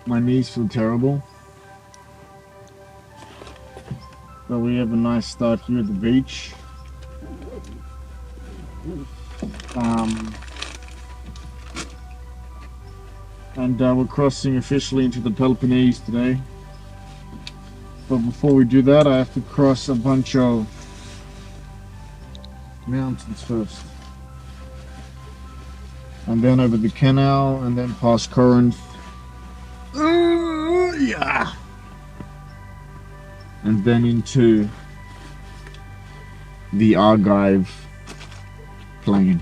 My knees feel terrible. But we have a nice start here at the beach. And we're crossing officially into the Peloponnese today. But before we do that, I have to cross a bunch of mountains first. And then over the canal, and then past Corinth. Yeah. And then into the Argive plain.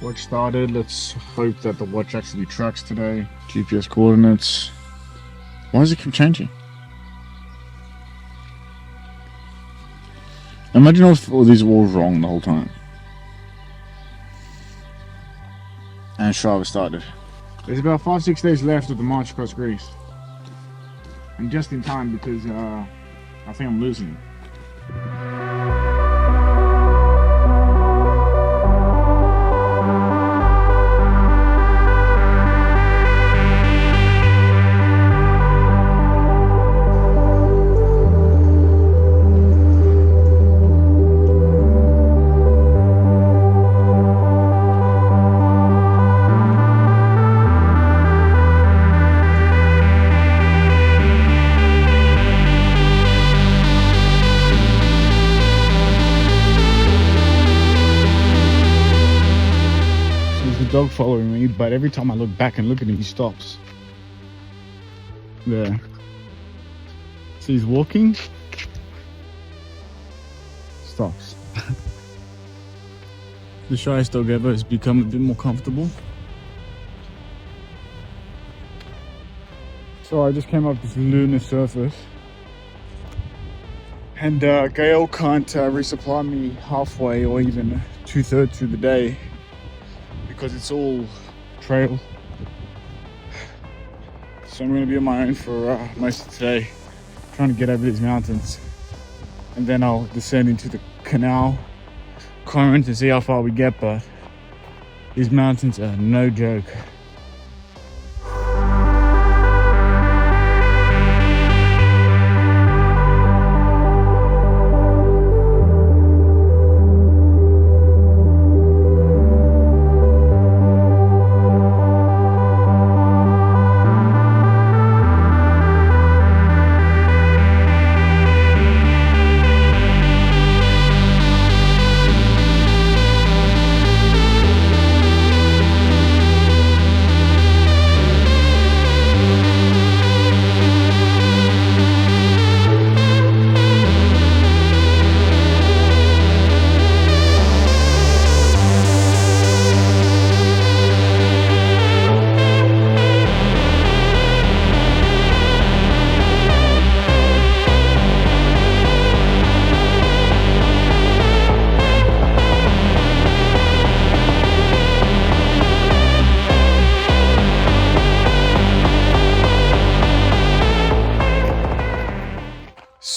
Watch started. Let's hope that the watch actually tracks today. GPS coordinates. Why does it keep changing? Imagine if all these were all wrong the whole time. And Strava started. There's about 5-6 days left of the march across Greece. And just in time because I think I'm losing it. Dog following me, but every time I look back and look at him, he stops. There. So he's walking, stops. The shyest dog ever has become a bit more comfortable. So I just came up this lunar surface, and Gail can't resupply me halfway or even 2/3 through the day, because it's all trail. So I'm going to be on my own for most of today, trying to get over these mountains, and then I'll descend into the canal, Corinth, to see how far we get. But these mountains are no joke.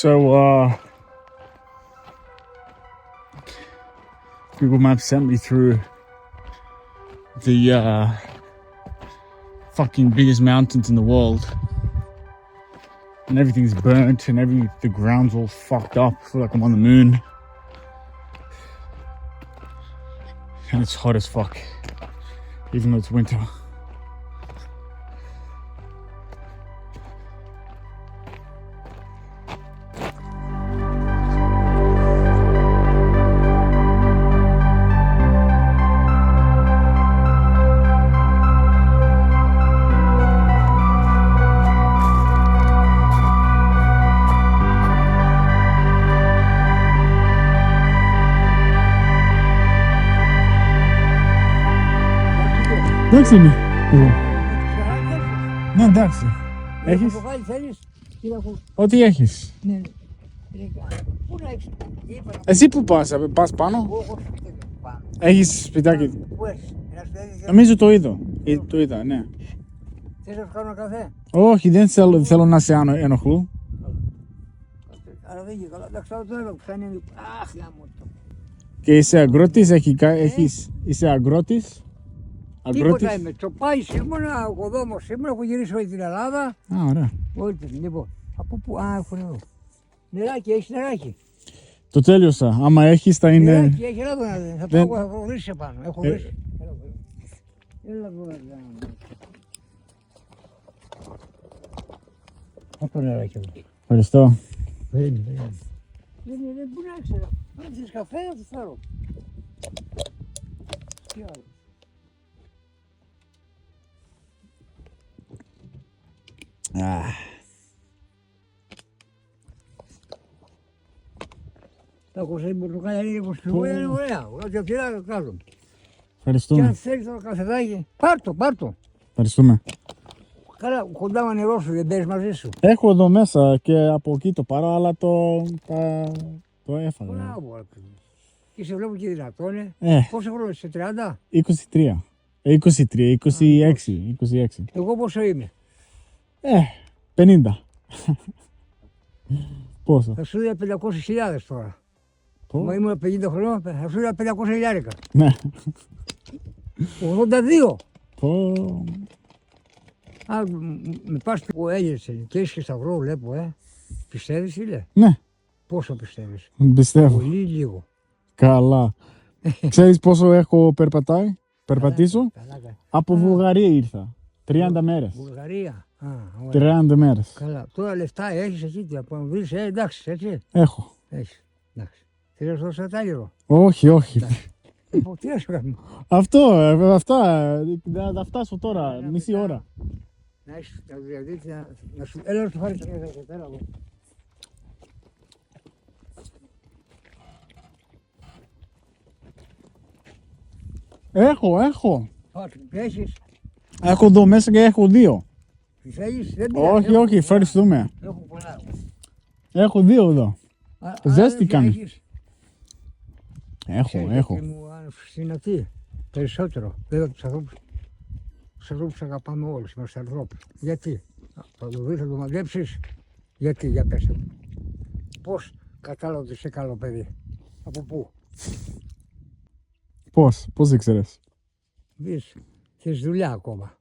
So Google Maps sent me through the fucking biggest mountains in the world, and everything's burnt and the ground's all fucked up. I feel like I'm on the moon, and it's hot as fuck, even though it's winter. Εντάξει είναι. Ναι, εντάξει. Έχεις. Ό,τι έχεις. Εσύ που πας πάνω. Έχεις σπιτάκι. Νομίζω το είδα. Το είδα, ναι. Θες να σου κάνω καφέ? Όχι, δεν θέλω να σε ενοχλώ. Αλλά δεν γίνεται. Να ξέρω τώρα που θα είναι. Αχ, γάμο το. Και είσαι αγρότης, είσαι αγρότης. Τίποτα είμαι. Τσοπάης ήμουνα, οικοδόμος ήμουνα, έχω γυρίσει όλη την Ελλάδα. Α, ωραία. Όλη την, λοιπόν. Από πού, έχω νερό. Νεράκι, έχεις νεράκι. Το τέλειωσα. Άμα έχεις θα είναι... Νεράκι, έχει, έλα εδώ να δει. Θα πάω, έχω βρήσει επάνω. Έχω βρήσει. Έλα εδώ να δει. Αυτό νεράκι εδώ. Ευχαριστώ. Δεν πού να ξέρω. Αν θες καφέ θα το φέρω. Τι άλλο. Τα κοσέ πορτοκάλια είναι πως τριγούλια είναι ωραία. Βγάζω από τη ράγα κάτω. Και Ευχαριστούμε. αν θέλεις το καφεδάκι, πάρ' το. Ευχαριστούμε. Καλά, κοντά με νερό σου, δεν παίρνεις μαζί σου. Έχω εδώ μέσα και από εκεί το πάρω, αλλά το έφαγα. Μπράβο, ρε παιδί. Και σε βλέπω και δυνατόν, Πόσο χρόνο είσαι, 30? 23. 26. Εγώ πόσο είμαι. 50. Πόσο? Θα σου δίνω 500.000 τώρα. Πω. Μα ήμουν 50 χρονών, θα σου δίνω 500.000. Ναι. 82. Πω. Α, με πας που έγιρσε και έχεις και σταυρό, βλέπω, Πιστεύεις, φίλε? Ναι, Πόσο πιστεύεις? πιστεύω. Πολύ λίγο. Καλά. Ξέρεις πόσο έχω περπατήσω? Καλά. Από Βουλγαρία ήρθα. 30 μέρες. Βουλγαρία. Ωραία. 30 μέρες. Καλά. Τώρα λεφτά έχεις εκεί, από να βρεις, εντάξει, έτσι. Έχω. Έχεις. Εντάξει. Θέλεις να σου δώσω ένα τάλιρο. Όχι. Τι να σου κάνω. Θα φτάσω τώρα, μισή ώρα. Να έχεις τα διαδίκτυα, να σου... Έλα να σου φάρεις τα μέσα, πέρα εδώ. Έχω. Έχεις. Έχω εδώ μέσα και έχω 2. Θέλεις, δεν πειράζει. Όχι, ευχαριστούμε. Έχω πολλά. Έχω 2 εδώ. Ζέστηκαν. Έχω. Και μου συναντεί περισσότερο. Βέβαια τους ανθρώπους αγαπάμε όλους, είμαστε ανθρώπους. Γιατί, θα το δεις, θα το μαντέψεις. Γιατί, για πέστε μου. Πώς κατάλαβα ότι είσαι καλό παιδί. Από πού? Πώς ήξερες? Δεις, θες δουλειά ακόμα.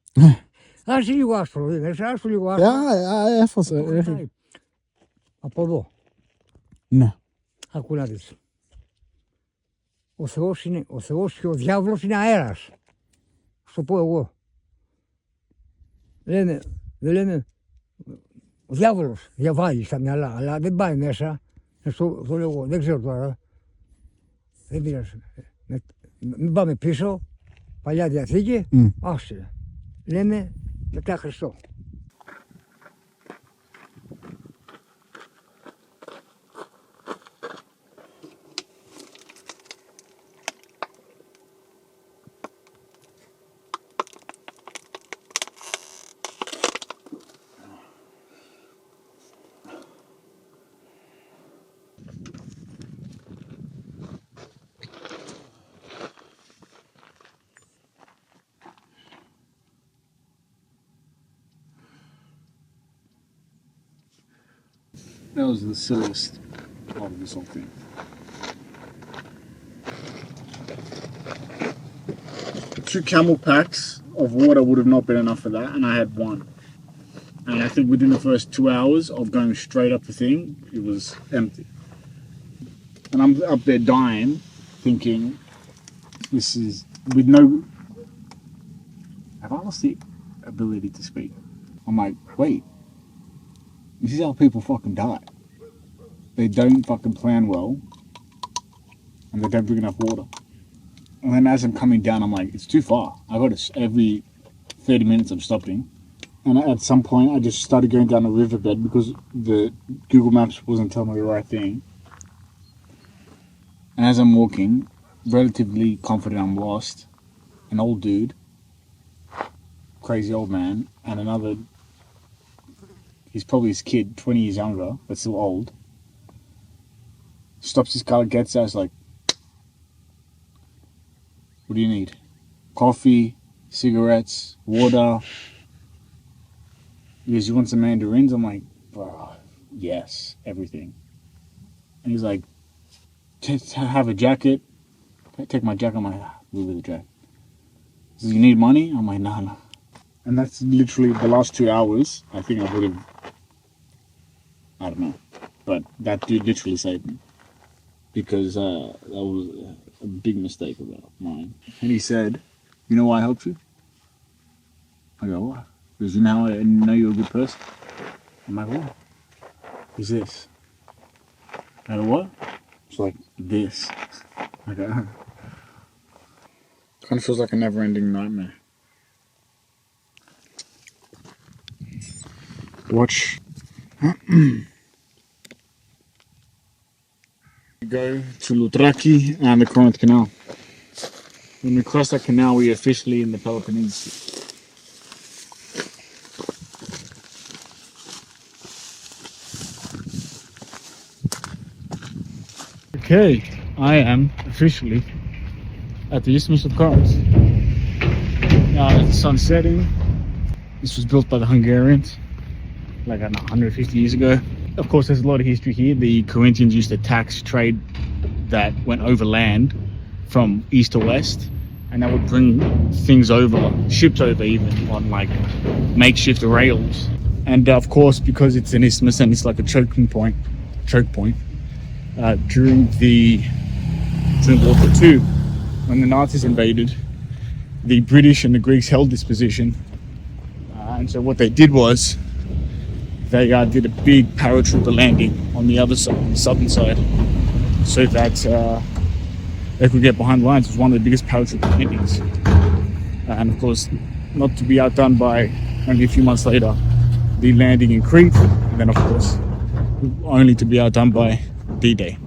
Άσε λίγο άσπρο, άσε λίγο άσπρο. Έφωσε. Από εδώ. Ναι. Άκου να δεις. Ο Θεός και ο διάβολος είναι αέρας. Θα το πω εγώ. Δεν λέμε, ο διάβολος διαβάζει στα μυαλά, αλλά δεν πάει μέσα. Το λέω εγώ, δεν ξέρω τώρα. Δεν πειράζει. Μην πάμε πίσω, Παλιά Διαθήκη, άσε. Λέμε μετά Χριστό. That was the silliest part of this whole thing. Two camel packs of water would have not been enough for that, and I had one. And I think within the first 2 hours of going straight up the thing, it was empty. And I'm up there dying, thinking, this is with no... Have I lost the ability to speak? I'm like, wait. This is how people fucking die. They don't fucking plan well, and they don't bring enough water. And then as I'm coming down, I'm like, it's too far. I got to, every 30 minutes I'm stopping. And at some point, I just started going down the riverbed because the Google Maps wasn't telling me the right thing. And as I'm walking, relatively confident I'm lost, an old dude, crazy old man, and another, he's probably his kid, 20 years younger, but still old, stops his car, gets out, like, what do you need? Coffee, cigarettes, water. He goes, you want some mandarins? I'm like, bro, yes, everything. And he's like, have a jacket. I take my jacket, I'm like, we'll with the jacket. "Do you need money?" I'm like, "Nah, nah." And that's literally the last 2 hours. I think I would have, I don't know, but that dude literally saved me because that was a big mistake of mine. And he said, "You know why I helped you?" I go, "What?" Because you know how I know you're a good person. I'm like, "What? Who's this?" I go, "What?" It's like this. I go, "Kind of feels like a never-ending nightmare." Watch. We go to Lutraki and the Corinth Canal. When we cross that canal, we're officially in the Peloponnese. Okay, I am officially at the Isthmus of Corinth. Now the sun's setting. This was built by the Hungarians like I don't know, 150 years ago. Of course, there's a lot of history here. The Corinthians used to tax trade that went overland from east to west, and that would bring things over, ships over even, on like makeshift rails. And of course, because it's an isthmus and it's like a choke point, during World War II, when the Nazis invaded, the British and the Greeks held this position. And so what they did was they did a big paratrooper landing on the other side, on the southern side, so that they could get behind the lines. It was one of the biggest paratrooper landings. And of course, not to be outdone by, only a few months later, the landing in Crete, and then of course, only to be outdone by D-Day.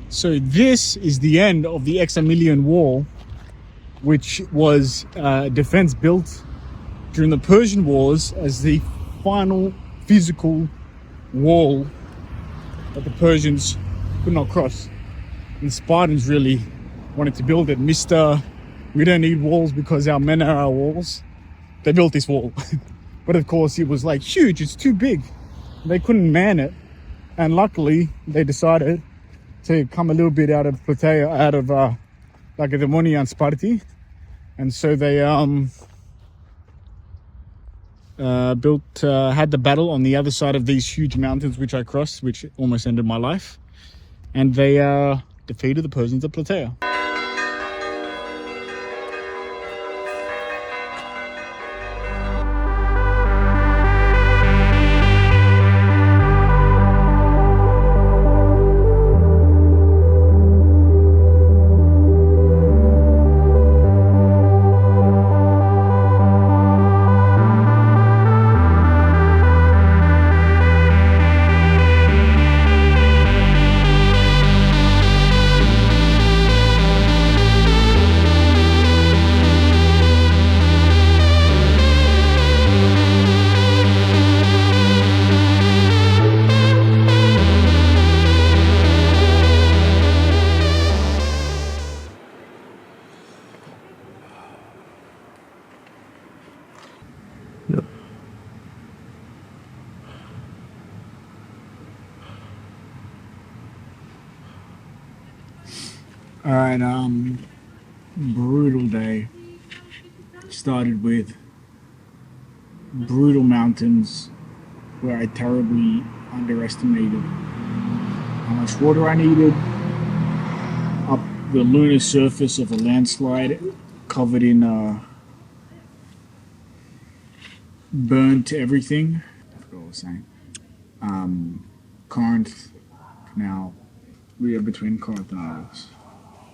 So this is the end of the Examilian Wall, which was defense built during the Persian Wars as the final physical wall that the Persians could not cross. And the Spartans really wanted to build it. We don't need walls because our men are our walls. They built this wall. But of course it was like huge, it's too big. They couldn't man it. And luckily they decided to come a little bit out of Plataea, out of Lacedaemon and Sparti. And so they had the battle on the other side of these huge mountains which I crossed, which almost ended my life. And they defeated the Persians at Plataea. All right, brutal day. Started with brutal mountains where I terribly underestimated how much water I needed. Up the lunar surface of a landslide covered in burnt everything. I forgot what I was saying. Corinth, Canal. We are between Corinth and Moulos.